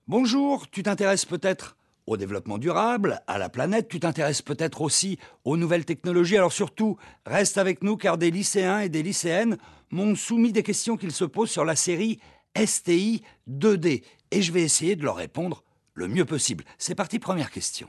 Bonjour, tu t'intéresses peut-être au développement durable, à la planète, tu t'intéresses peut-être aussi aux nouvelles technologies. Alors surtout, reste avec nous car des lycéens et des lycéennes m'ont soumis des questions qu'ils se posent sur la série STI 2D et je vais essayer de leur répondre le mieux possible. C'est parti, première question.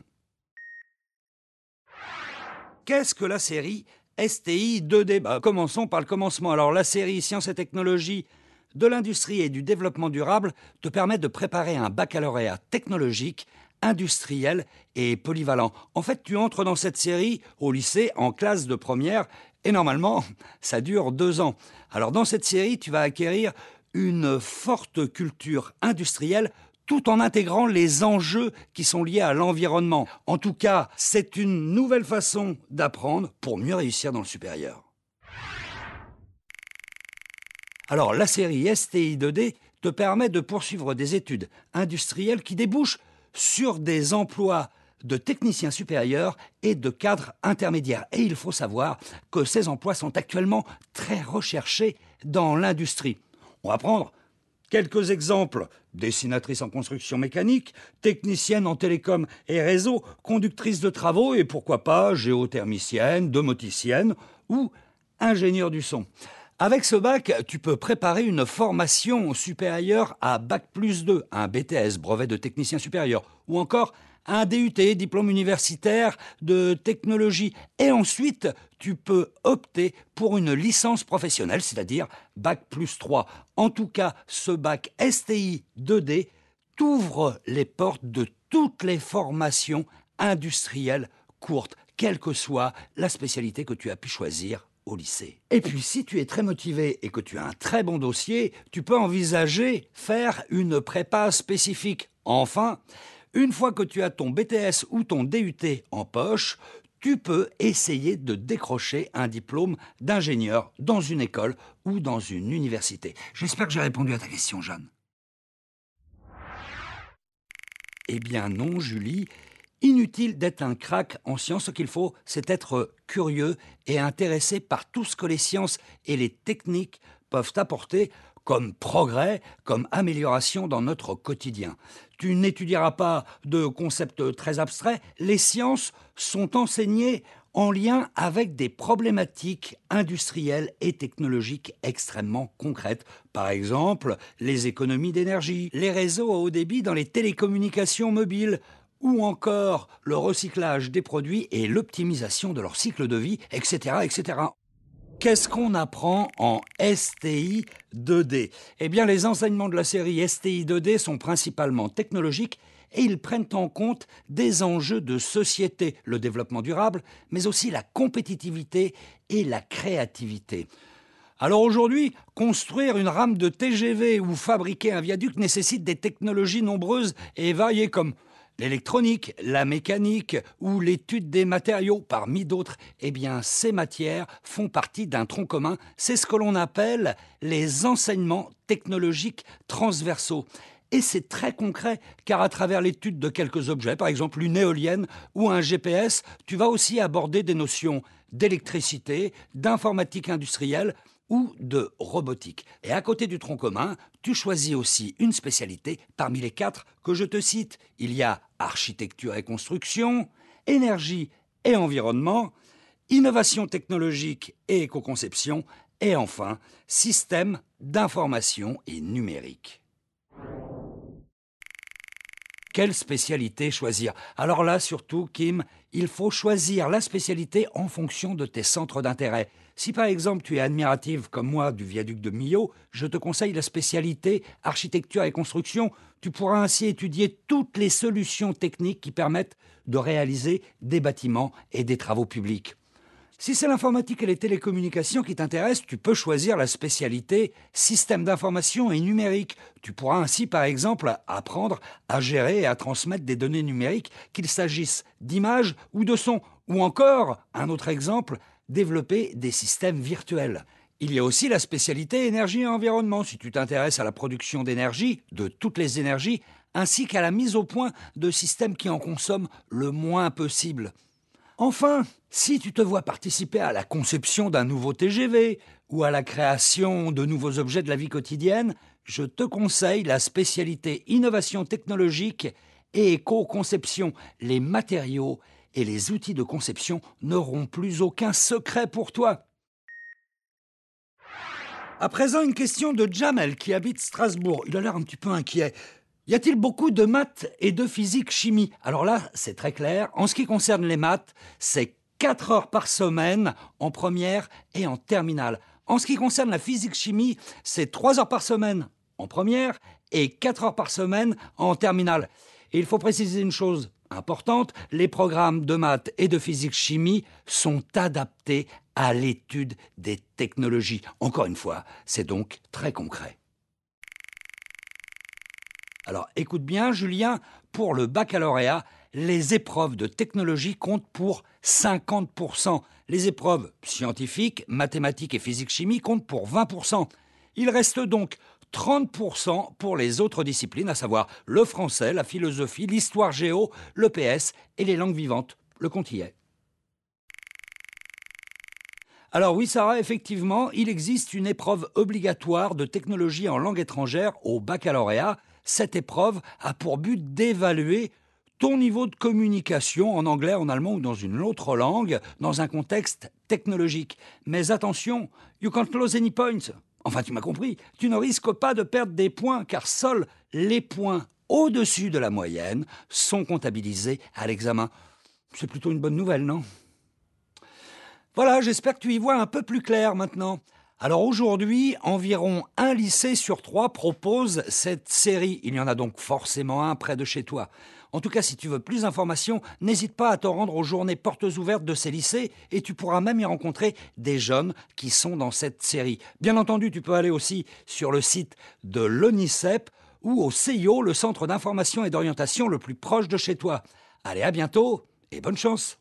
Qu'est-ce que la série STI 2D? Commençons par le commencement. Alors la série Sciences et technologies de l'industrie et du développement durable te permet de préparer un baccalauréat technologique, industriel et polyvalent. En fait, tu entres dans cette série au lycée en classe de première et normalement, ça dure 2 ans. Alors dans cette série, tu vas acquérir une forte culture industrielle tout en intégrant les enjeux qui sont liés à l'environnement. En tout cas, c'est une nouvelle façon d'apprendre pour mieux réussir dans le supérieur. Alors, la série STI 2D te permet de poursuivre des études industrielles qui débouchent sur des emplois de techniciens supérieurs et de cadres intermédiaires. Et il faut savoir que ces emplois sont actuellement très recherchés dans l'industrie. On va prendre quelques exemples: dessinatrice en construction mécanique, technicienne en télécom et réseau, conductrice de travaux et pourquoi pas géothermicienne, domoticienne ou ingénieur du son. Avec ce bac, tu peux préparer une formation supérieure à Bac+2, un BTS, brevet de technicien supérieur, ou encore un DUT, diplôme universitaire de technologie. Et ensuite, tu peux opter pour une licence professionnelle, c'est-à-dire Bac+3. En tout cas, ce bac STI 2D t'ouvre les portes de toutes les formations industrielles courtes, quelle que soit la spécialité que tu as pu choisir au lycée. Et puis, si tu es très motivé et que tu as un très bon dossier, tu peux envisager faire une prépa spécifique. Enfin, une fois que tu as ton BTS ou ton DUT en poche, tu peux essayer de décrocher un diplôme d'ingénieur dans une école ou dans une université. J'espère que j'ai répondu à ta question, Jeanne. Eh bien non, Julie. Inutile d'être un crack en sciences, ce qu'il faut, c'est être curieux et intéressé par tout ce que les sciences et les techniques peuvent apporter comme progrès, comme amélioration dans notre quotidien. Tu n'étudieras pas de concepts très abstraits, les sciences sont enseignées en lien avec des problématiques industrielles et technologiques extrêmement concrètes. Par exemple, les économies d'énergie, les réseaux à haut débit dans les télécommunications mobiles, ou encore le recyclage des produits et l'optimisation de leur cycle de vie, etc., etc. Qu'est-ce qu'on apprend en STI 2D? Eh bien, les enseignements de la série STI 2D sont principalement technologiques et ils prennent en compte des enjeux de société, le développement durable, mais aussi la compétitivité et la créativité. Alors aujourd'hui, construire une rame de TGV ou fabriquer un viaduc nécessite des technologies nombreuses et variées comme l'électronique, la mécanique ou l'étude des matériaux, parmi d'autres. Eh bien, ces matières font partie d'un tronc commun. C'est ce que l'on appelle les enseignements technologiques transversaux. Et c'est très concret, car à travers l'étude de quelques objets, par exemple une éolienne ou un GPS, tu vas aussi aborder des notions d'électricité, d'informatique industrielle ou de robotique. Et à côté du tronc commun, tu choisis aussi une spécialité parmi les 4 que je te cite. Il y a architecture et construction, énergie et environnement, innovation technologique et éco-conception, et enfin, système d'information et numérique. Quelle spécialité choisir? Alors là, surtout, Kim, il faut choisir la spécialité en fonction de tes centres d'intérêt. Si par exemple tu es admirative comme moi du viaduc de Millau, je te conseille la spécialité architecture et construction. Tu pourras ainsi étudier toutes les solutions techniques qui permettent de réaliser des bâtiments et des travaux publics. Si c'est l'informatique et les télécommunications qui t'intéressent, tu peux choisir la spécialité système d'information et numérique. Tu pourras ainsi, par exemple, apprendre à gérer et à transmettre des données numériques, qu'il s'agisse d'images ou de sons. Ou encore, un autre exemple, développer des systèmes virtuels. Il y a aussi la spécialité énergie et environnement, si tu t'intéresses à la production d'énergie, de toutes les énergies, ainsi qu'à la mise au point de systèmes qui en consomment le moins possible. Enfin, si tu te vois participer à la conception d'un nouveau TGV ou à la création de nouveaux objets de la vie quotidienne, je te conseille la spécialité innovation technologique et éco-conception. Les matériaux et les outils de conception n'auront plus aucun secret pour toi. À présent, une question de Jamel qui habite Strasbourg. Il a l'air un petit peu inquiet. Y a-t-il beaucoup de maths et de physique-chimie? Alors là, c'est très clair. En ce qui concerne les maths, c'est 4 heures par semaine en première et en terminale. En ce qui concerne la physique-chimie, c'est 3 heures par semaine en première et 4 heures par semaine en terminale. Et il faut préciser une chose importante, les programmes de maths et de physique-chimie sont adaptés à l'étude des technologies. Encore une fois, c'est donc très concret. Alors écoute bien Julien, pour le baccalauréat, les épreuves de technologie comptent pour 50%. Les épreuves scientifiques, mathématiques et physique-chimie comptent pour 20%. Il reste donc 30% pour les autres disciplines, à savoir le français, la philosophie, l'histoire géo, le PS et les langues vivantes. Le compte y est. Alors oui Sarah, effectivement, il existe une épreuve obligatoire de technologie en langue étrangère au baccalauréat. Cette épreuve a pour but d'évaluer ton niveau de communication en anglais, en allemand ou dans une autre langue, dans un contexte technologique. Mais attention, you can't lose any points. Enfin, tu m'as compris, tu ne risques pas de perdre des points, car seuls les points au-dessus de la moyenne sont comptabilisés à l'examen. C'est plutôt une bonne nouvelle, non ? Voilà, j'espère que tu y vois un peu plus clair maintenant. Alors aujourd'hui, environ 1 lycée sur 3 propose cette série. Il y en a donc forcément un près de chez toi. En tout cas, si tu veux plus d'informations, n'hésite pas à te rendre aux journées portes ouvertes de ces lycées et tu pourras même y rencontrer des jeunes qui sont dans cette série. Bien entendu, tu peux aller aussi sur le site de l'ONICEP ou au CIO, le centre d'information et d'orientation le plus proche de chez toi. Allez, à bientôt et bonne chance!